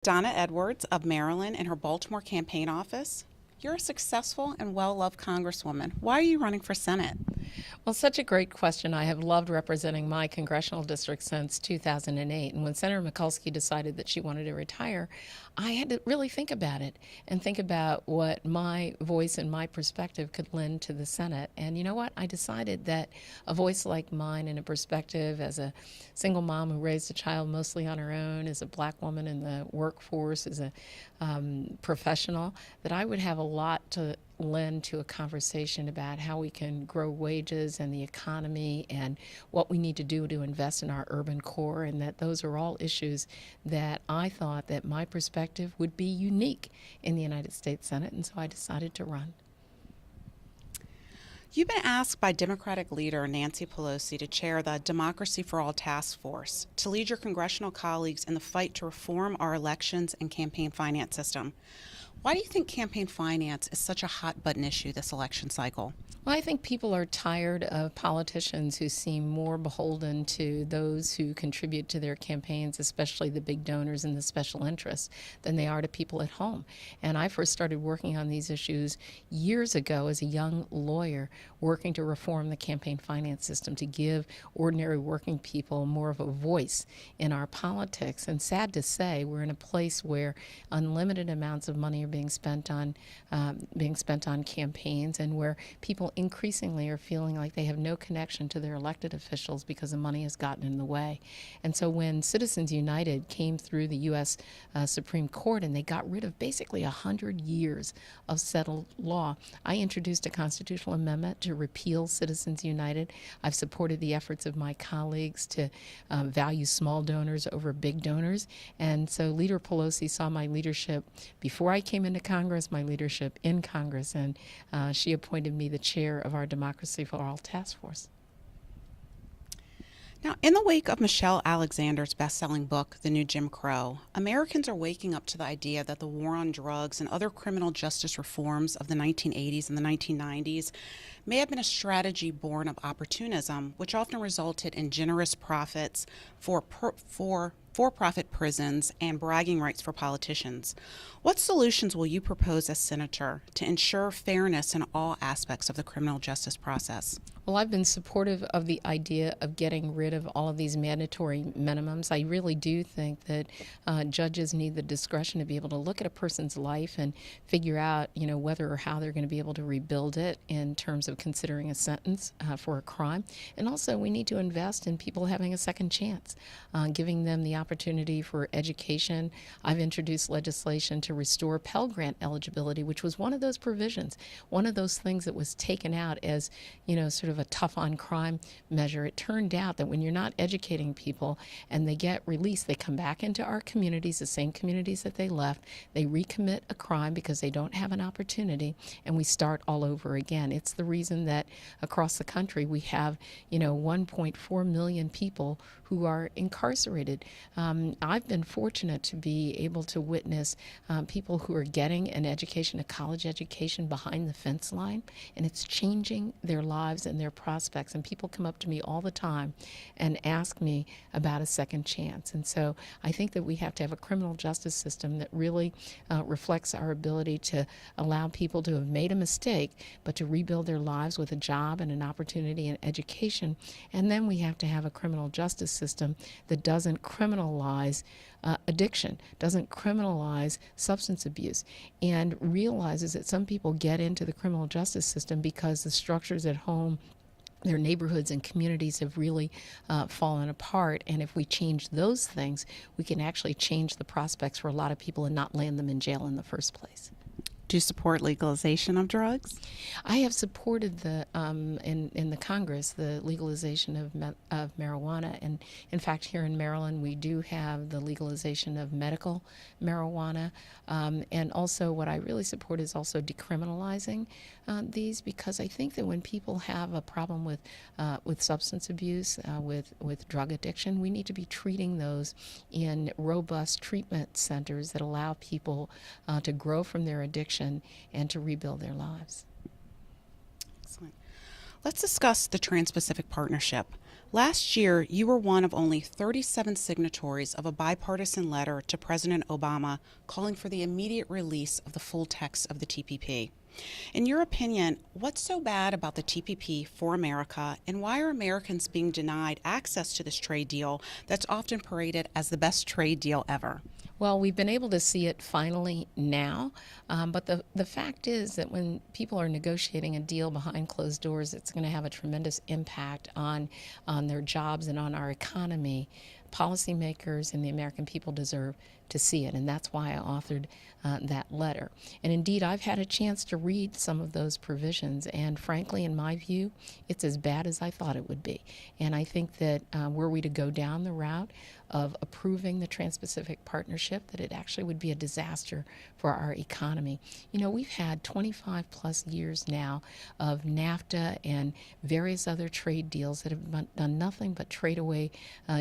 Donna Edwards of Maryland in her Baltimore campaign office. You're a successful and well-loved Congresswoman. Why are you running for Senate? Well, such a great question. I have loved representing my congressional district since 2008. And when Senator Mikulski decided that she wanted to retire, I had to really think about it and think about what my voice and my perspective could lend to the Senate. And you know what? I decided that a voice like mine and a perspective as a single mom who raised a child mostly on her own, as a black woman in the workforce, as a professional, that I would have a lot to lend to a conversation about how we can grow wages and the economy and what we need to do to invest in our urban core, and that those are all issues that I thought that my perspective would be unique in the United States Senate, and so I decided to run. You've been asked by Democratic leader Nancy Pelosi to chair the Democracy for All Task Force to lead your congressional colleagues in the fight to reform our elections and campaign finance system. Why do you think campaign finance is such a hot button issue this election cycle? Well, I think people are tired of politicians who seem more beholden to those who contribute to their campaigns, especially the big donors and the special interests, than they are to people at home. And I first started working on these issues years ago as a young lawyer, working to reform the campaign finance system to give ordinary working people more of a voice in our politics. And sad to say, we're in a place where unlimited amounts of money are being spent on campaigns, and where people increasingly are feeling like they have no connection to their elected officials because the money has gotten in the way. And so when Citizens United came through the U.S. Supreme Court and they got rid of basically 100 years of settled law, I introduced a constitutional amendment to repeal Citizens United. I've supported the efforts of my colleagues to value small donors over big donors. And so Leader Pelosi saw my leadership before I came into Congress, my leadership in Congress, and she appointed me the chair of our Democracy for All Task Force. Now, in the wake of Michelle Alexander's best-selling book, The New Jim Crow, Americans are waking up to the idea that the war on drugs and other criminal justice reforms of the 1980s and the 1990s may have been a strategy born of opportunism, which often resulted in generous profits for-profit prisons and bragging rights for politicians. What solutions will you propose as senator to ensure fairness in all aspects of the criminal justice process? Well, I've been supportive of the idea of getting rid of all of these mandatory minimums. I really do think that judges need the discretion to be able to look at a person's life and figure out, whether or how they're going to be able to rebuild it in terms of considering a sentence for a crime. And also, we need to invest in people having a second chance, giving them the opportunity for education. I've introduced legislation to restore Pell Grant eligibility, which was one of those provisions, one of those things that was taken out as, sort of a tough on crime measure. It turned out that when you're not educating people and they get released, they come back into our communities, the same communities that they left, they recommit a crime because they don't have an opportunity, and we start all over again. It's the reason that across the country we have, 1.4 million people who are incarcerated. I've been fortunate to be able to witness people who are getting an education, a college education, behind the fence line, and it's changing their lives and their prospects. And people come up to me all the time and ask me about a second chance. And so I think that we have to have a criminal justice system that really reflects our ability to allow people to have made a mistake, but to rebuild their lives with a job and an opportunity and education. And then we have to have a criminal justice system that doesn't criminalize addiction, doesn't criminalize substance abuse, and realizes that some people get into the criminal justice system because the structures at home, their neighborhoods and communities have really fallen apart. And if we change those things, we can actually change the prospects for a lot of people and not land them in jail in the first place. Do you support legalization of drugs? I have supported the in the Congress the legalization of marijuana, and in fact here in Maryland we do have the legalization of medical marijuana, and also what I really support is also decriminalizing these, because I think that when people have a problem with substance abuse, with drug addiction, we need to be treating those in robust treatment centers that allow people to grow from their addiction and to rebuild their lives. Excellent. Let's discuss the Trans-Pacific Partnership. Last year, you were one of only 37 signatories of a bipartisan letter to President Obama calling for the immediate release of the full text of the TPP. In your opinion, what's so bad about the TPP for America, and why are Americans being denied access to this trade deal that's often paraded as the best trade deal ever? Well, we've been able to see it finally now, but the fact is that when people are negotiating a deal behind closed doors, it's going to have a tremendous impact on their jobs and on our economy. Policymakers and the American people deserve to see it, and that's why I authored that letter. And indeed, I've had a chance to read some of those provisions, and frankly, in my view, it's as bad as I thought it would be. And I think that were we to go down the route of approving the Trans-Pacific Partnership, that it actually would be a disaster for our economy. You know, we've had 25 plus years now of NAFTA and various other trade deals that have done nothing but trade away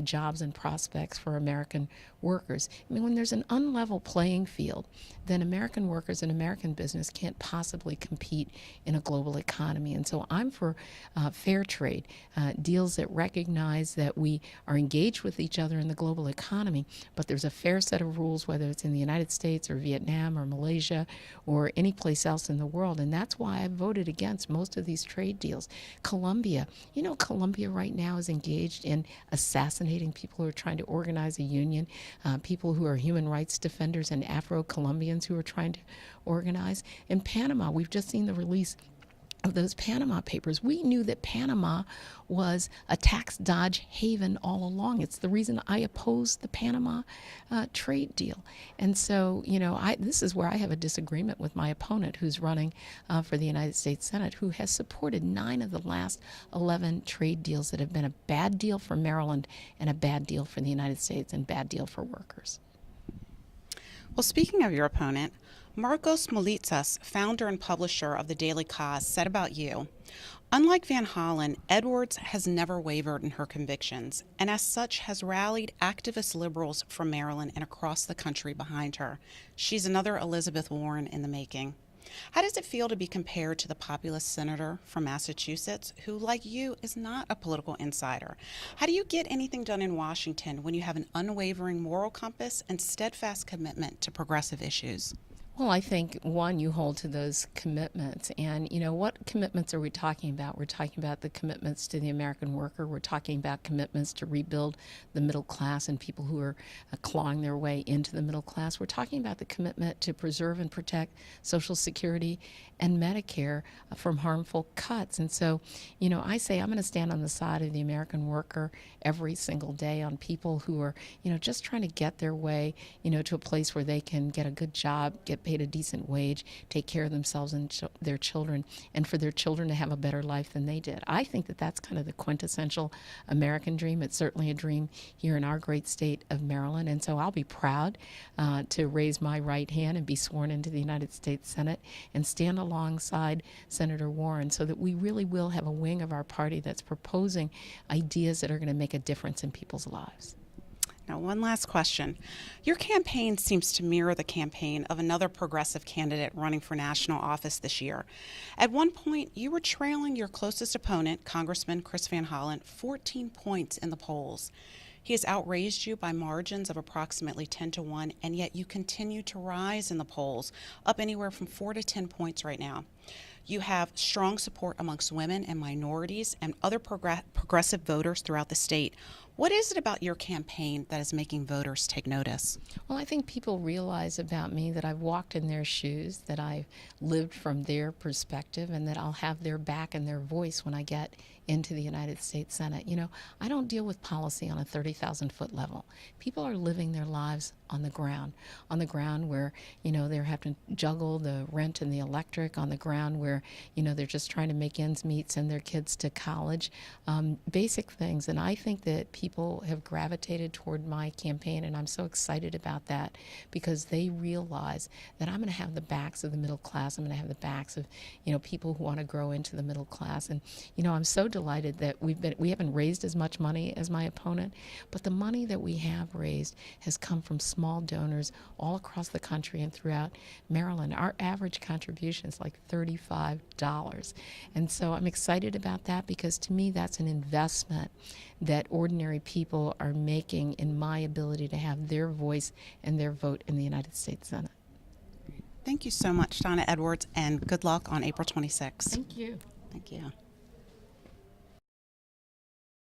jobs and prospects for American workers. I mean, when there's an unlevel playing field, then American workers and American business can't possibly compete in a global economy. And so I'm for fair trade, deals that recognize that we are engaged with each other in the global economy, but there's a fair set of rules, whether it's in the United States or Vietnam or Malaysia or any place else in the world. And that's why I voted against most of these trade deals. Colombia, you know, Colombia right now is engaged in assassinating people who are trying to organize a union, people who are human rights defenders and Afro-Colombians who are trying to organize. In Panama, we've just seen the release of those Panama Papers. We knew that Panama was a tax dodge haven all along. It's the reason I opposed the Panama trade deal. And so, you know, this is where I have a disagreement with my opponent who's running for the United States Senate, who has supported 9 of the last 11 trade deals that have been a bad deal for Maryland and a bad deal for the United States and bad deal for workers. Well, speaking of your opponent, Marcos Molitsas, founder and publisher of the Daily Cause, said about you, "Unlike Van Hollen, Edwards has never wavered in her convictions, and as such has rallied activist liberals from Maryland and across the country behind her. She's another Elizabeth Warren in the making." How does it feel to be compared to the populist senator from Massachusetts, who, like you, is not a political insider? How do you get anything done in Washington when you have an unwavering moral compass and steadfast commitment to progressive issues? Well, I think, one, you hold to those commitments. And, you know, what commitments are we talking about? We're talking about the commitments to the American worker. We're talking about commitments to rebuild the middle class and people who are clawing their way into the middle class. We're talking about the commitment to preserve and protect Social Security and Medicare from harmful cuts. And so, you know, I say I'm going to stand on the side of the American worker every single day, on people who are, you know, just trying to get their way, you know, to a place where they can get a good job, get paid a decent wage, take care of themselves and their children, and for their children to have a better life than they did. I think that that's kind of the quintessential American dream. It's certainly a dream here in our great state of Maryland. And so I'll be proud to raise my right hand and be sworn into the United States Senate and stand alongside Senator Warren so that we really will have a wing of our party that's proposing ideas that are going to make a difference in people's lives. Now, one last question. Your campaign seems to mirror the campaign of another progressive candidate running for national office this year. At one point, you were trailing your closest opponent, Congressman Chris Van Hollen, 14 points in the polls. He has outraised you by margins of approximately 10 to 1, and yet you continue to rise in the polls, up anywhere from 4 to 10 points right now. You have strong support amongst women and minorities and other progressive voters throughout the state. What is it about your campaign that is making voters take notice? Well, I think people realize about me that I've walked in their shoes, that I've lived from their perspective, and that I'll have their back and their voice when I get into the United States Senate. You know, I don't deal with policy on a 30,000-foot level. People are living their lives on the ground where, you know, they're having to juggle the rent and the electric, on the ground where, you know, they're just trying to make ends meet, send their kids to college, basic things. And I think that people have gravitated toward my campaign, and I'm so excited about that because they realize that I'm going to have the backs of the middle class. I'm going to have the backs of, you know, people who want to grow into the middle class. And, you know, I'm so delighted that we haven't raised as much money as my opponent, but the money that we have raised has come from small small donors all across the country and throughout Maryland. Our average contribution is like $35. And so I'm excited about that because to me that's an investment that ordinary people are making in my ability to have their voice and their vote in the United States Senate. Thank you so much, Donna Edwards, and good luck on April 26th. Thank you. Thank you.